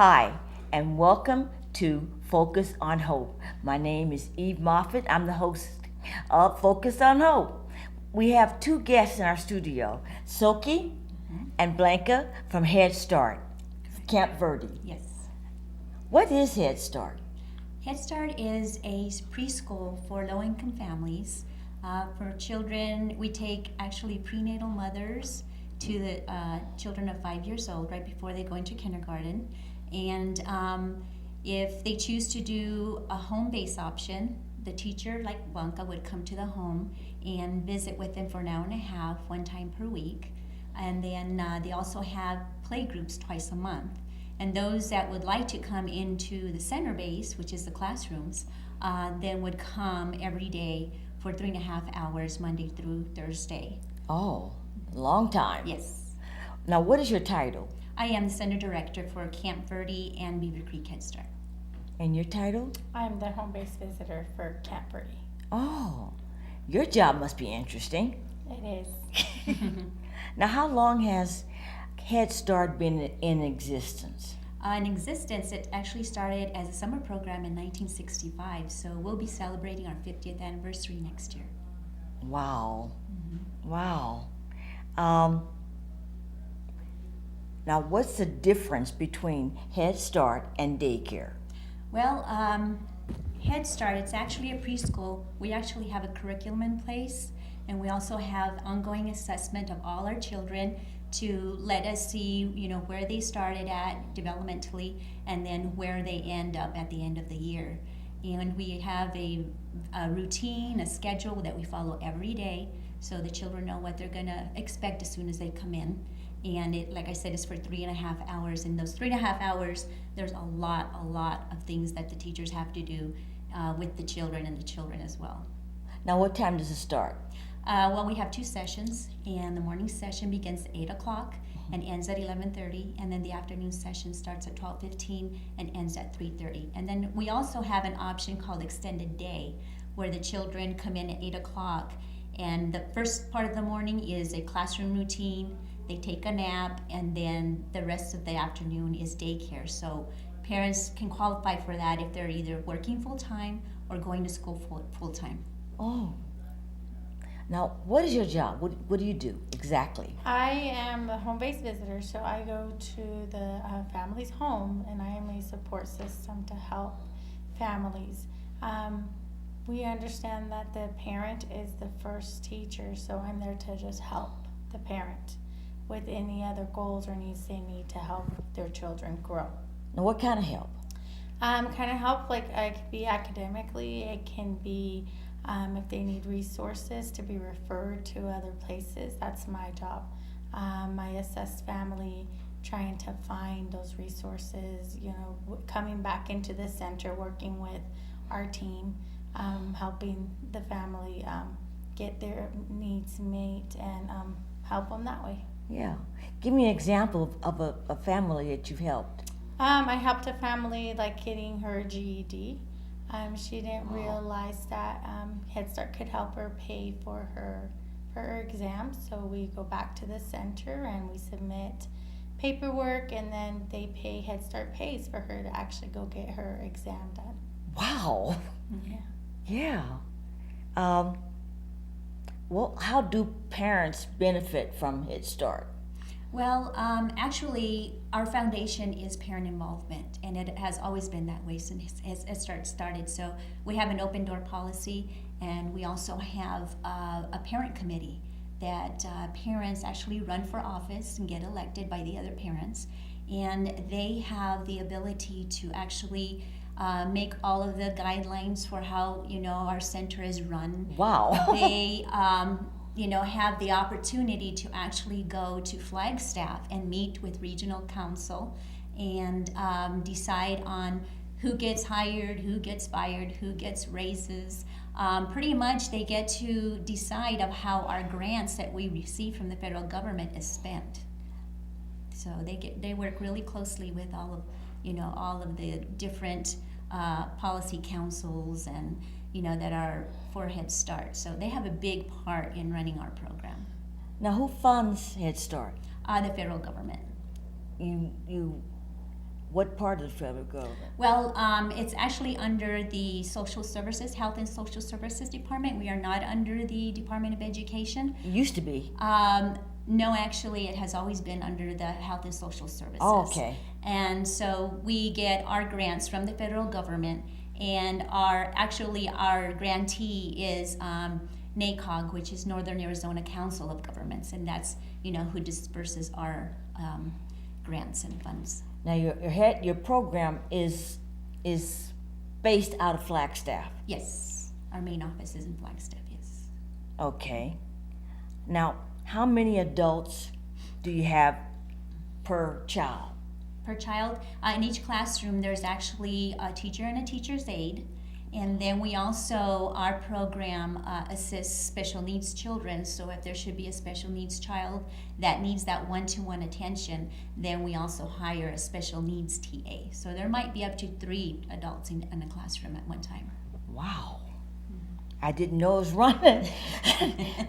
Hi, and welcome to Focus on Hope. My name is Eve Moffett. I'm the host of Focus on Hope. We have two guests in our studio, Silky and Blanca from Head Start, Camp Verde. Yes. What is Head Start? Head Start is a preschool for low-income families. For children, we take actually prenatal mothers to the children of 5 years old right before they go into kindergarten. And if they choose to do a home-based option, the teacher, like Blanca, would come to the home and visit with them for an hour and a half, one time per week. And then they also have play groups twice a month. And those that would like to come into the center base, which is the classrooms, then would come every day for 3.5 hours, Monday through Thursday. Oh, long time. Yes. Now, what is your title? I am the Center Director for Camp Verde and Beaver Creek Head Start. And your title? I'm the home-based visitor for Camp Verde. Oh, your job must be interesting. It is. Now, how long has Head Start been in existence? In existence, it actually started as a summer program in 1965, so we'll be celebrating our 50th anniversary next year. Wow. Wow. Now, what's the difference between Head Start and daycare? Well, Head Start, it's actually a preschool. We actually have a curriculum in place, and we also have ongoing assessment of all our children to let us see, where they started at developmentally and then where they end up at the end of the year. And we have a routine, a schedule that we follow every day so the children know what they're gonna expect as soon as they come in. And it, like I said, is for 3.5 hours. In those 3.5 hours, there's a lot of things that the teachers have to do with the children and the children as well. Now, what time does it start? Well, we have two sessions, and the morning session begins at 8 o'clock and ends at 11:30, and then the afternoon session starts at 12:15 and ends at 3:30. And then we also have an option called extended day, where the children come in at 8 o'clock, and the first part of the morning is a classroom routine. They take a nap, and then the rest of the afternoon is daycare. So parents can qualify for that if they're either working full-time or going to school full-time. Oh. Now, what is your job? What do you do exactly? I am the home-based visitor, so I go to the family's home, and I am a support system to help families. We understand that the parent is the first teacher, so I'm there to just help the parent with any other goals or needs they need to help their children grow. Now, what kind of help? Kind of help, like it could be academically, it can be if they need resources to be referred to other places. That's my job. I assess family, trying to find those resources, coming back into the center, working with our team, helping the family get their needs met and help them that way. Yeah. Give me an example of a family that you've helped. I helped a family like getting her GED. She didn't realize that Head Start could help her pay for her exams. So we go back to the center and we submit paperwork, and then they pay. Head Start pays for her to actually go get her exam done. Wow. Yeah. Yeah. Well, how do parents benefit from Head Start? Well, actually, our foundation is parent involvement, and it has always been that way since Head Start started. So we have an open door policy, and we also have a parent committee that parents actually run for office and get elected by the other parents, and they have the ability to actually make all of the guidelines for how our center is run. Wow. They have the opportunity to actually go to Flagstaff and meet with regional council and decide on who gets hired, who gets fired, who gets raises. Pretty much they get to decide of how our grants that we receive from the federal government is spent. So they work really closely with all of the different policy councils and that are for Head Start. So they have a big part in running our program. Now, who funds Head Start? The federal government. You What part of the federal government? Well, it's actually under the Social Services, Health and Social Services Department. We are not under the Department of Education. It used to be. No, actually, it has always been under the Health and Social Services. Oh, okay. And so we get our grants from the federal government, and our grantee is NACOG, which is Northern Arizona Council of Governments, and that's who disperses our grants and funds. Now your program is based out of Flagstaff. Yes, our main office is in Flagstaff. Yes. Okay. Now, how many adults do you have per child? Per child, in each classroom, there's actually a teacher and a teacher's aide. And then we also, our program assists special needs children. So if there should be a special needs child that needs that one-to-one attention, then we also hire a special needs TA. So there might be up to 3 adults in a classroom at one time. Wow. I didn't know it was running.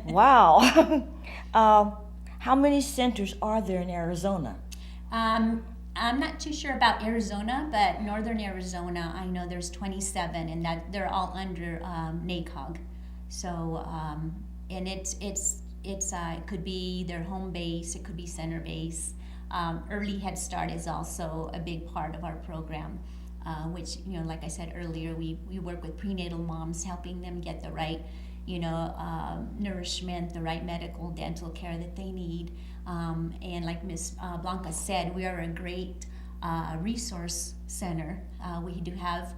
Wow. How many centers are there in Arizona? I'm not too sure about Arizona, but Northern Arizona, I know there's 27, and that they're all under NACOG. So, and it could be their home base, it could be center base. Early Head Start is also a big part of our program, which, like I said earlier, we work with prenatal moms, helping them get the right, nourishment, the right medical, dental care that they need. And like Ms. Blanca said, we are a great resource center. We do have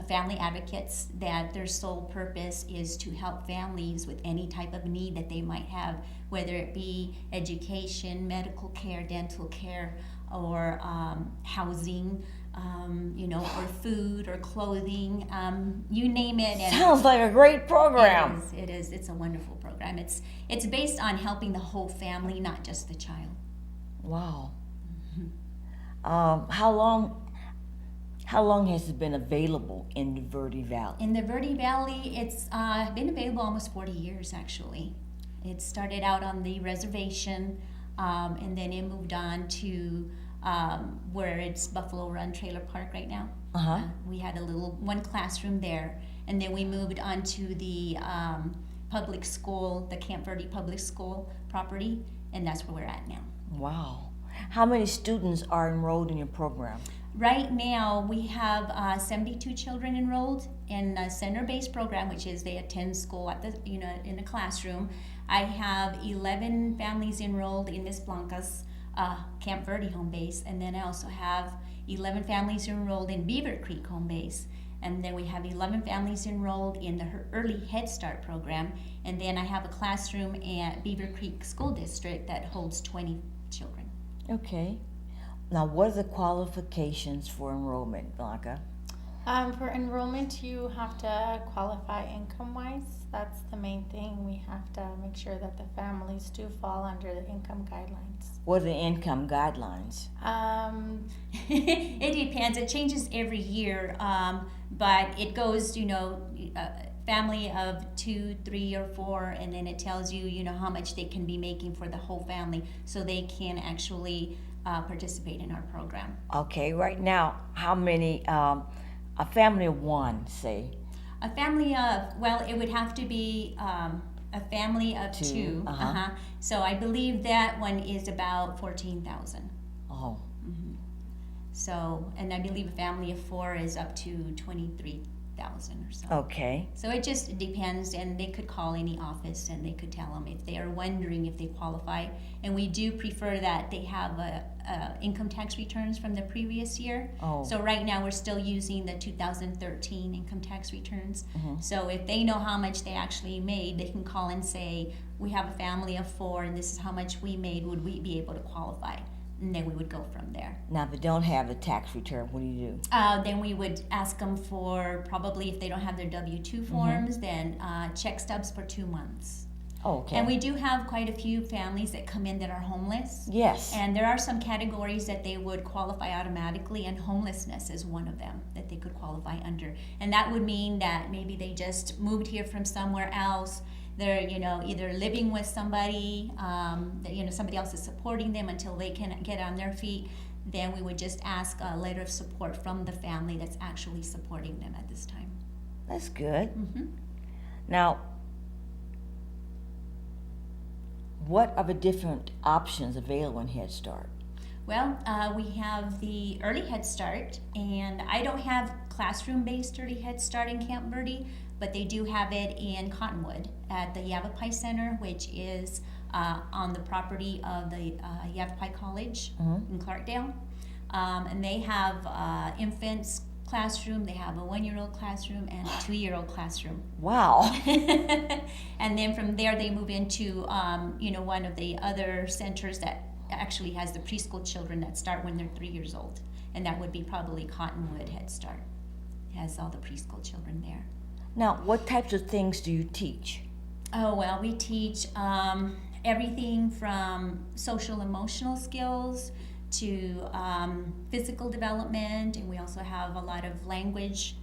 family advocates that their sole purpose is to help families with any type of need that they might have, whether it be education, medical care, dental care, or housing, or food or clothing, you name it. And sounds like a great program. It is. It's a wonderful program. It's based on helping the whole family, not just the child. Wow. How long has it been available in the Verde Valley? In the Verde Valley, it's been available almost 40 years, actually. It started out on the reservation, and then it moved on to where it's Buffalo Run Trailer Park right now. We had one classroom there, and then we moved on to the public school, the Camp Verde Public School property, and that's where we're at now. Wow. How many students are enrolled in your program? Right now, we have 72 children enrolled in a center-based program, which is they attend school at in a classroom. I have 11 families enrolled in Ms. Blanca's Camp Verde home base, and then I also have 11 families enrolled in Beaver Creek home base, and then we have 11 families enrolled in the Early Head Start program, and then I have a classroom at Beaver Creek School District that holds 20 children. Okay. Now, what are the qualifications for enrollment, Blanca? For enrollment, you have to qualify income-wise. That's the main thing. We have to make sure that the families do fall under the income guidelines. What are the income guidelines? It depends. It changes every year, but it goes, family of 2, 3, or 4, and then it tells you, how much they can be making for the whole family, so they can actually participate in our program. Okay, right now, how many, a family of 1, say? A family of, it would have to be a family of 2. So I believe that one is about 14,000. Oh. Mm-hmm. So, and I believe a family of 4 is up to 23,000 or so. Okay. So it just depends, and they could call any office and they could tell them if they are wondering if they qualify. And we do prefer that they have income tax returns from the previous year. Oh. So right now we're still using the 2013 income tax returns. Mm-hmm. So if they know how much they actually made, they can call and say, we have a family of 4 and this is how much we made, would we be able to qualify? And then we would go from there. Now, if they don't have the tax return, what do you do? Then we would ask them for, probably if they don't have their W-2 forms, then check stubs for 2 months. Oh, okay. And we do have quite a few families that come in that are homeless. Yes. And there are some categories that they would qualify automatically, and homelessness is one of them that they could qualify under. And that would mean that maybe they just moved here from somewhere else. They're, either living with somebody, somebody else is supporting them until they can get on their feet. then we would just ask a letter of support from the family that's actually supporting them at this time. That's good. Mm-hmm. Now, what are the different options available in Head Start? Well, we have the Early Head Start, and I don't have classroom-based Early Head Start in Camp Verde, but they do have it in Cottonwood at the Yavapai Center, which is on the property of the Yavapai College in Clarkdale. And they have infants classroom, they have a 1-year-old classroom and a 2-year-old classroom. Wow. And then from there they move into one of the other centers that actually has the preschool children that start when they're 3 years old, and that would be probably Cottonwood Head Start. It has all the preschool children there. Now, what types of things do you teach? Oh, well, we teach everything from social emotional skills to physical development, and we also have a lot of language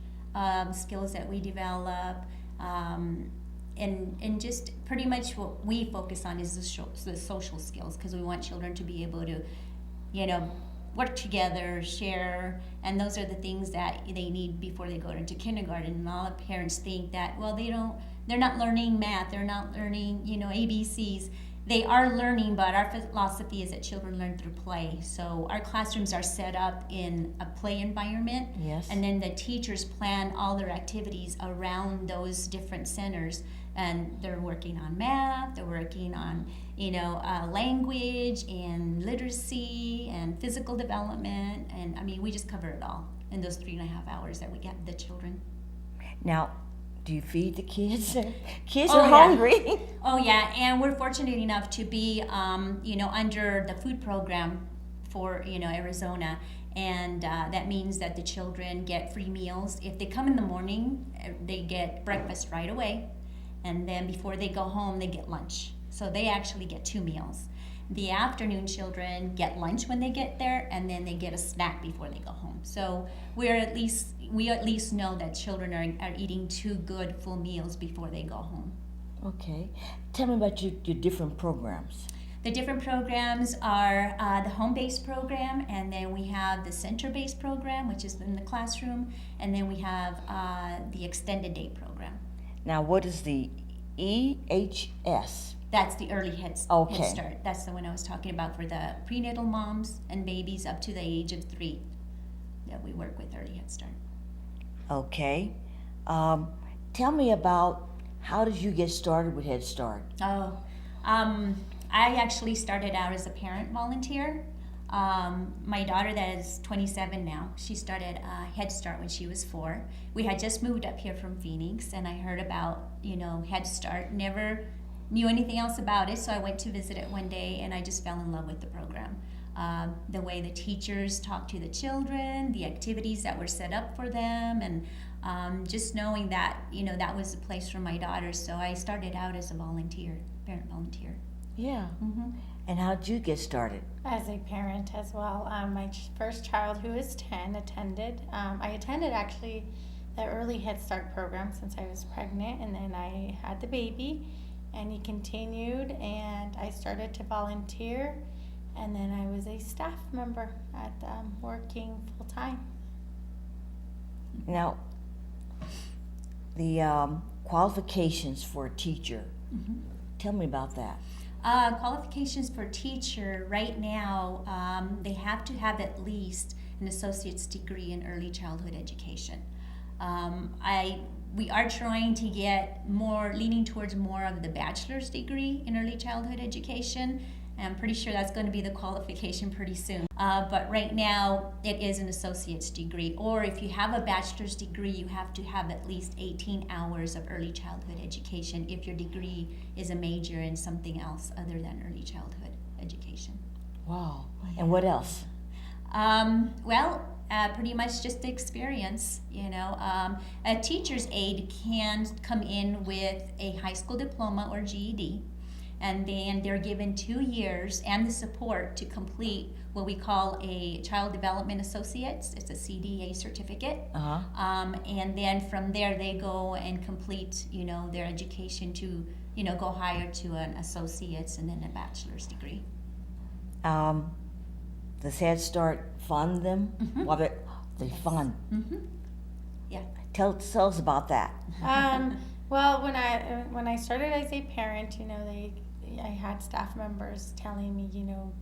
skills that we develop, and just pretty much what we focus on is the social skills, because we want children to be able to, work together, share, and those are the things that they need before they go into kindergarten. And all the parents think that, well, they're not learning math, they're not learning, ABCs. They are learning, but our philosophy is that children learn through play. So our classrooms are set up in a play environment. Yes. And then the teachers plan all their activities around those different centers. And they're working on math, they're working on, language and literacy and physical development. And we just cover it all in those 3.5 hours that we get the children. Now, do you feed the kids? Kids Oh, are yeah. hungry. Oh yeah, and we're fortunate enough to be, under the food program for, Arizona, and that means that the children get free meals. If they come in the morning, they get breakfast right away, and then before they go home, they get lunch. So they actually get 2 meals. The afternoon children get lunch when they get there, and then they get a snack before they go home. So we at least know that children are eating 2 good full meals before they go home. Okay. Tell me about your different programs. The different programs are the home-based program, and then we have the center-based program, which is in the classroom, and then we have the extended day program. Now, what is the EHS? That's the early head Okay. start. That's the one I was talking about for the prenatal moms and babies up to the age of 3 that we work with early head start. Okay. Tell me about, how did you get started with Head Start? Oh, I actually started out as a parent volunteer. My daughter that is 27 now, she started Head Start when she was 4. We had just moved up here from Phoenix, and I heard about, Head Start, never knew anything else about it, so I went to visit it one day, and I just fell in love with the program. The way the teachers talked to the children, the activities that were set up for them, and just knowing that, that was the place for my daughters, so I started out as a parent volunteer. Yeah. Mm-hmm. And how did you get started? As a parent as well. My first child, who is 10, attended. I attended actually the early Head Start program since I was pregnant, and then I had the baby, and he continued, and I started to volunteer, and then I was a staff member at working full time. Now, the qualifications for a teacher. Mm-hmm. Tell me about that. Qualifications for teacher right now, they have to have at least an associate's degree in early childhood education. We are trying to get leaning towards more of the bachelor's degree in early childhood education. And I'm pretty sure that's going to be the qualification pretty soon. But right now, it is an associate's degree. Or if you have a bachelor's degree, you have to have at least 18 hours of early childhood education if your degree is a major in something else other than early childhood education. Wow. And what else? Pretty much just the experience, A teacher's aide can come in with a high school diploma or GED, and then they're given 2 years and the support to complete what we call a Child Development Associates. It's a CDA certificate. Uh-huh. And then from there they go and complete, their education to, go higher to an associate's and then a bachelor's degree. does Head Start fund them? Mhm. What they fund? Yeah. Tell us about that. Well, when I started as a parent, I had staff members telling me,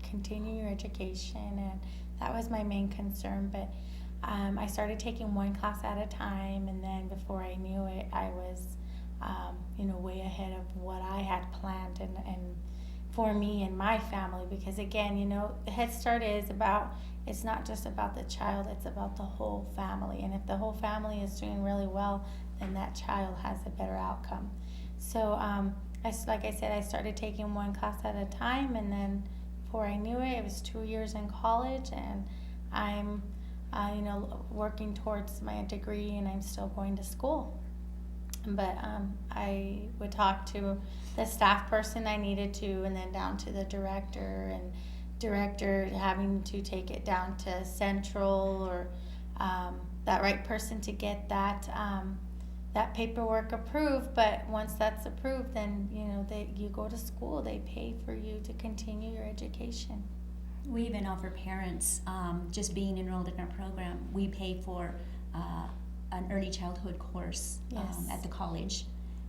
continue your education, and that was my main concern. But I started taking one class at a time, and then before I knew it, I was, way ahead of what I had planned and for me and my family. Because again, Head Start it's not just about the child, it's about the whole family. And if the whole family is doing really well, then that child has a better outcome. So, like I said, I started taking one class at a time, and then before I knew it, it was 2 years in college, and I'm, working towards my degree, and I'm still going to school. But I would talk to the staff person I needed to, and then down to the director, and director having to take it down to central, or that right person to get that paperwork approved. But once that's approved, then you go to school. They pay for you to continue your education. We even offer parents, just being enrolled in our program, we pay for an early childhood course Yes. at the college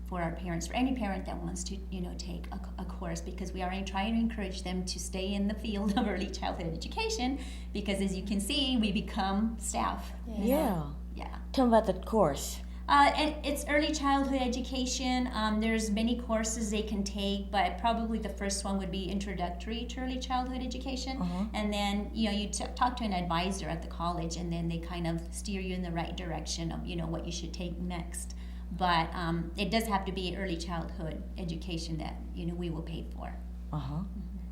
for our parents, for any parent that wants to take a course, because we are trying to encourage them to stay in the field of early childhood education, because as you can see, we become staff. Yeah. Yeah. Tell me about the course. And it's early childhood education. There's many courses they can take, but probably the first one would be introductory to early childhood education. And then you talk to an advisor at the college, and then they kind of steer you in the right direction of what you should take next. But it does have to be early childhood education that we will pay for.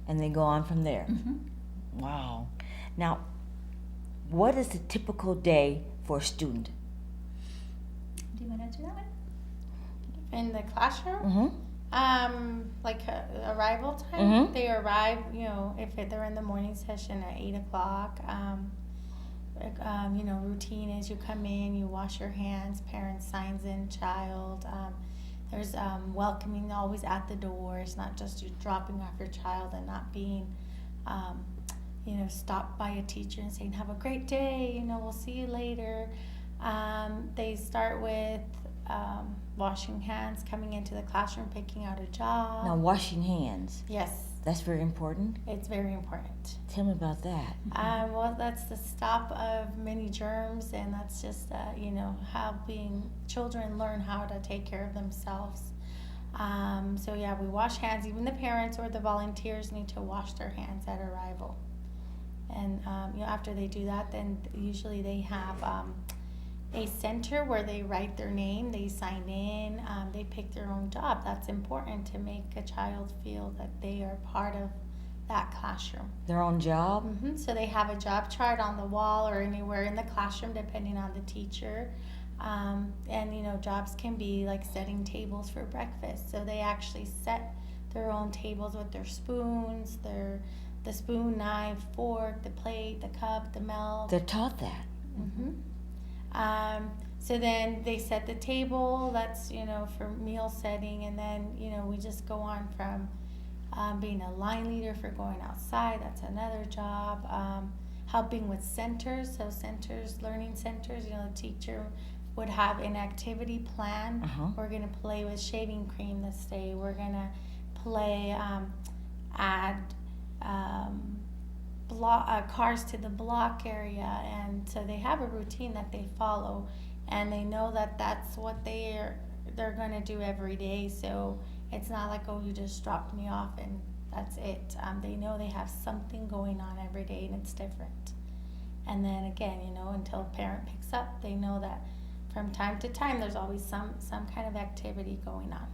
And they go on from there. Wow. Now, what is the typical day for a student? Do you want to answer that one? In the classroom, like arrival time, they arrive, if they're in the morning session at 8 o'clock. Routine is you come in, you wash your hands, parent signs in child. There's welcoming always at the door. It's not just you dropping off your child and not being, stopped by a teacher and saying, have a great day, we'll see you later. They start with washing hands, coming into the classroom, picking out a job. Now, washing hands. Yes, That's very important. it's very important. Tell me about that. Well, that's the stop of many germs, and that's just, helping children learn how to take care of themselves. So yeah, we wash hands. Even the parents or the volunteers need to wash their hands at arrival. And after they do that, then usually they have a center where they write their name, they sign in, they pick their own job. That's important to make a child feel that they are part of that classroom. Their own job? So they have a job chart on the wall or anywhere in the classroom, depending on the teacher. And jobs can be like setting tables for breakfast. So they actually set their own tables with their spoons, the spoon, knife, fork, the plate, the cup, the milk. They're taught that. So then they set the table. That's for meal setting, and then we just go on from being a line leader for going outside. That's another job. Helping with centers. So learning centers. The teacher would have an activity plan. We're gonna play with shaving cream this day. We're gonna play add cars to the block area, and so they have a routine that they follow, and they know that that's what they're going to do every day. So it's not like, oh, you just dropped me off and that's it. They know they have something going on every day, and it's different. And then again, until a parent picks up, they know that from time to time there's always some kind of activity going on.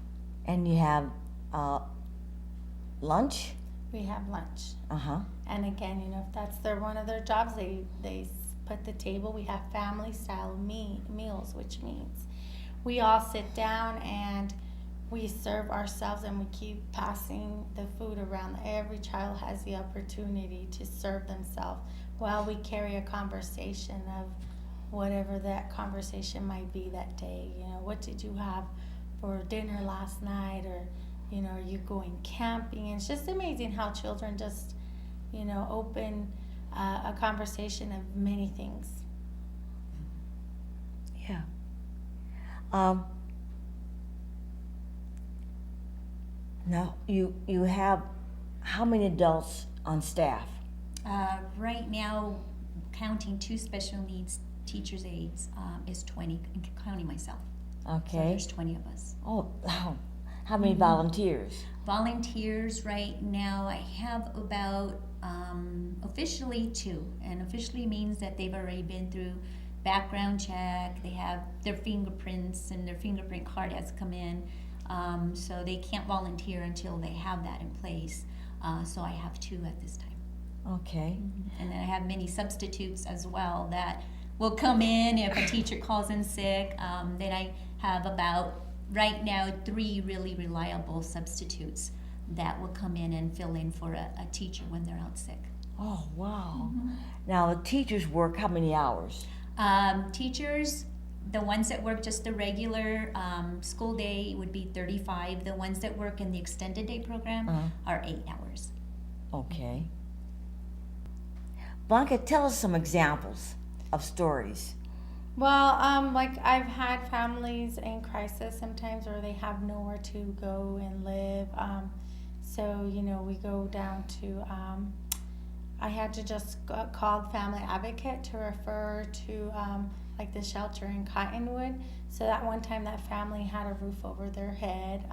And you have lunch? We have lunch. And again, if that's one of their jobs, they put the table. We have family style meals, which means we all sit down and we serve ourselves, and we keep passing the food around. Every child has the opportunity to serve themselves while we carry a conversation of whatever that conversation might be that day. What did you have for dinner last night, or are you going camping? And it's just amazing how children just open a conversation of many things. Yeah. Um, Now, you have how many adults on staff? Right now, counting 2 special needs teachers' aides is 20, counting myself. So Okay. there's 20 of us. Oh, how many volunteers? Volunteers right now, I have about officially 2, and officially means that they've already been through background check. They have their fingerprints, and their fingerprint card has come in. So they can't volunteer until they have that in place. So I have 2 at this time. Okay. And then I have many substitutes as well that will come in if a teacher calls in sick. Then I have about, right now, 3 really reliable substitutes that will come in and fill in for a teacher when they're out sick. Oh, wow. Now, the teachers work how many hours? Teachers, the ones that work just the regular school day would be 35. The ones that work in the extended day program are 8 hours. Okay. Blanca, tell us some examples of stories. Well, like I've had families in crisis sometimes where they have nowhere to go and live. So, we go down to, I had to just call Family Advocate to refer to like the shelter in Cottonwood. So that one time that family had a roof over their head.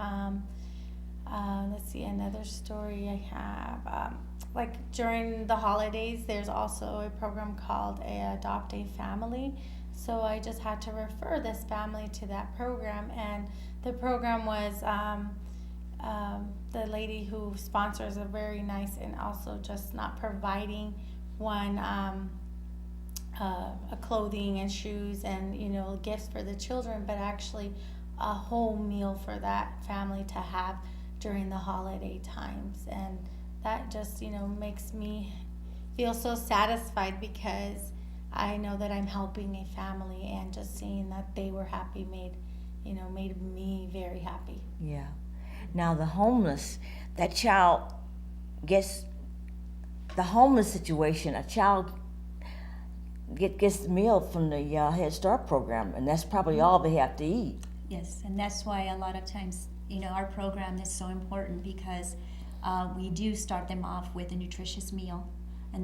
Let's see, another story I have. Like during the holidays, there's also a program called Adopt a Family. So I just had to refer this family to that program, and the program was the lady who sponsors are very nice, and also just not providing one a clothing and shoes and gifts for the children, but actually a whole meal for that family to have during the holiday times. And that just makes me feel so satisfied, because I know that I'm helping a family, and just seeing that they were happy made me very happy. Yeah. Now, the homeless, that child gets the homeless situation. A child gets the meal from the Head Start program, and that's probably all they have to eat. Yes, and that's why a lot of times our program is so important, because we do start them off with a nutritious meal, and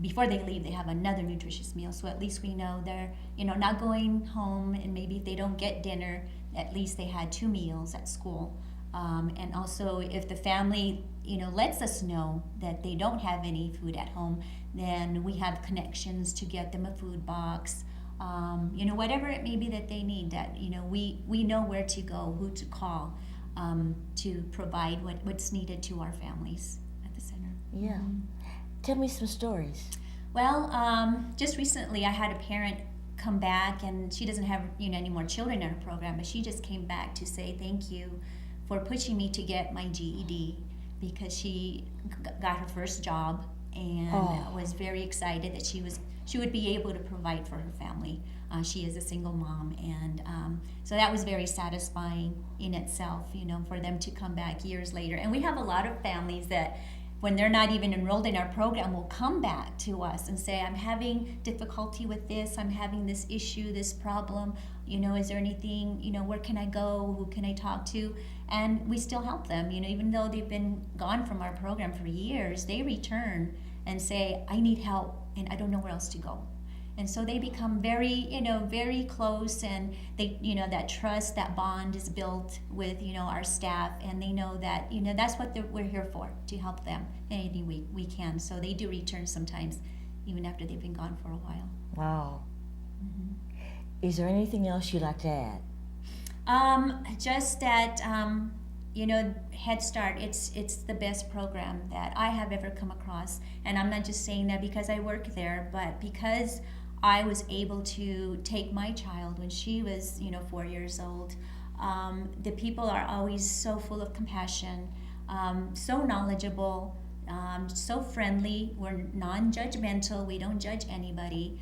before they leave they have another nutritious meal, so at least we know they're not going home, and maybe if they don't get dinner, at least they had 2 meals at school. And also, if the family lets us know that they don't have any food at home, then we have connections to get them a food box. Whatever it may be that they need, that we know where to go, who to call, to provide what's needed to our families at the center. Yeah. Tell me some stories. Well, just recently I had a parent come back, and she doesn't have any more children in her program, but she just came back to say thank you for pushing me to get my GED, because she got her first job, and was very excited that she would be able to provide for her family. She is a single mom, and so that was very satisfying in itself, for them to come back years later. And we have a lot of families that, when they're not even enrolled in our program, will come back to us and say, I'm having difficulty with this, I'm having this issue, this problem, is there anything, where can I go, who can I talk to? And we still help them, even though they've been gone from our program for years, they return and say, I need help, and I don't know where else to go. And so they become very, very close, and they, that trust, that bond is built with, our staff, and they know that, that's what we're here for, to help them any way we can. So they do return sometimes, even after they've been gone for a while. Wow. Is there anything else you'd like to add? Just that, Head Start, it's the best program that I have ever come across. And I'm not just saying that because I work there, but because I was able to take my child when she was, 4 years old. The people are always so full of compassion, so knowledgeable, so friendly. We're non-judgmental. We don't judge anybody.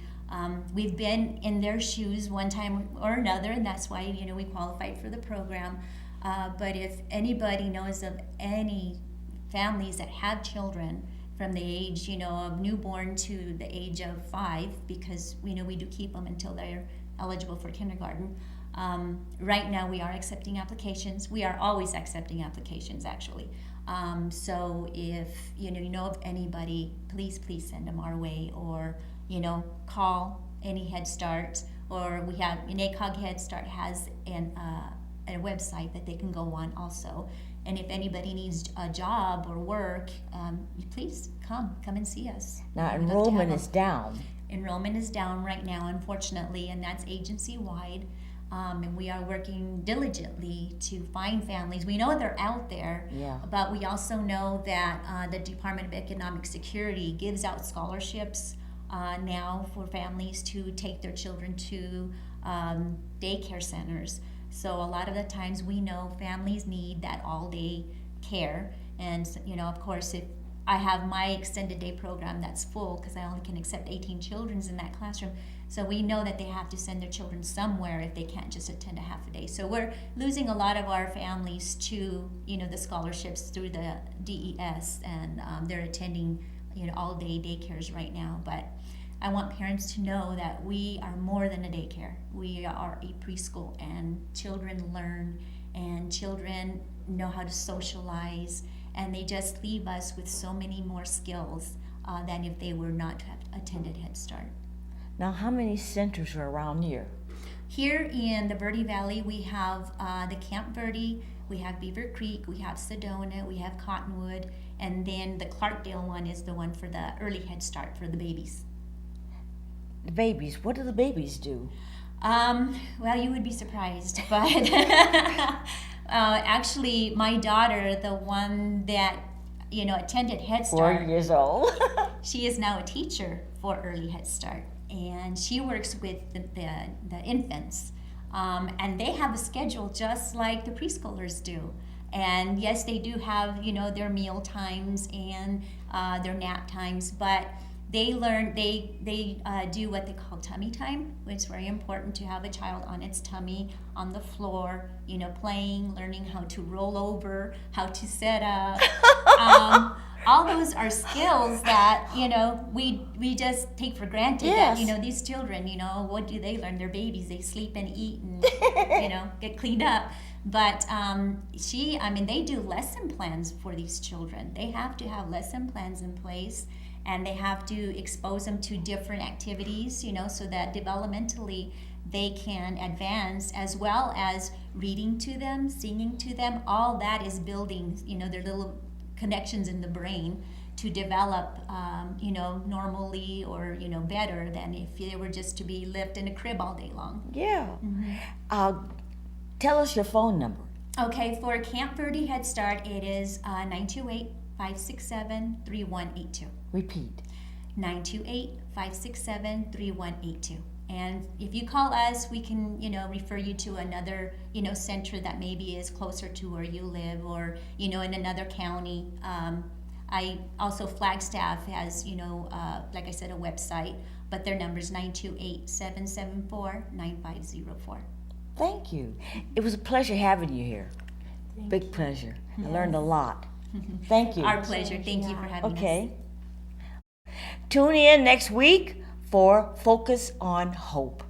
We've been in their shoes one time or another, and that's why, we qualified for the program. But if anybody knows of any families that have children from the age, of newborn to the age of 5, because we do keep them until they're eligible for kindergarten. Right now we are accepting applications. We are always accepting applications, actually. So if you know of anybody, please send them our way, or call any Head Start, or we have NACOG Head Start has a website that they can go on also. And if anybody needs a job or work, please come and see us. Now, We'd love to have enrollment them. is down. Enrollment is down right now, unfortunately, and that's agency-wide. And we are working diligently to find families. We know they're out there, Yeah. but we also know that the Department of Economic Security gives out scholarships now for families to take their children to daycare centers. So a lot of the times we know families need that all-day care. And, of course, if I have my extended day program that's full, because I only can accept 18 children in that classroom. So we know that they have to send their children somewhere if they can't just attend a half a day. So we're losing a lot of our families to, the scholarships through the DES, and they're attending, all-day daycares right now. But I want parents to know that we are more than a daycare. We are a preschool, and children learn, and children know how to socialize, and they just leave us with so many more skills than if they were not to have attended Head Start. Now, how many centers are around here? Here in the Verde Valley, we have the Camp Verde, we have Beaver Creek, we have Sedona, we have Cottonwood, and then the Clarkdale one is the one for the early Head Start for the babies. The babies, what do the babies do? Well, you would be surprised, but actually, my daughter, the one that attended Head 4 Start, years old. she is now a teacher for early Head Start, and she works with the infants, and they have a schedule just like the preschoolers do. And yes, they do have their meal times and their nap times, but they learn, they do what they call tummy time, which is very important to have a child on its tummy, on the floor, playing, learning how to roll over, how to set up. All those are skills that, we just take for granted. Yes. That, these children, what do they learn? They're babies, they sleep and eat and, get cleaned up. But they do lesson plans for these children. They have to have lesson plans in place, and they have to expose them to different activities, so that developmentally they can advance, as well as reading to them, singing to them. All that is building, their little connections in the brain to develop, normally, or, better than if they were just to be left in a crib all day long. Yeah. Mm-hmm. Tell us your phone number. Okay, for Camp Verde Head Start, it is 928-567-3182. Repeat. 928-567-3182. And if you call us, we can, refer you to another, center that maybe is closer to where you live, or, in another county. I also, Flagstaff has, like I said, a website, but their number is 928-774-9504. Thank you. It was a pleasure having you here. Big pleasure. I learned a lot. Thank you. Our pleasure. Thank you for having us. Okay. Tune in next week for Focus on Hope.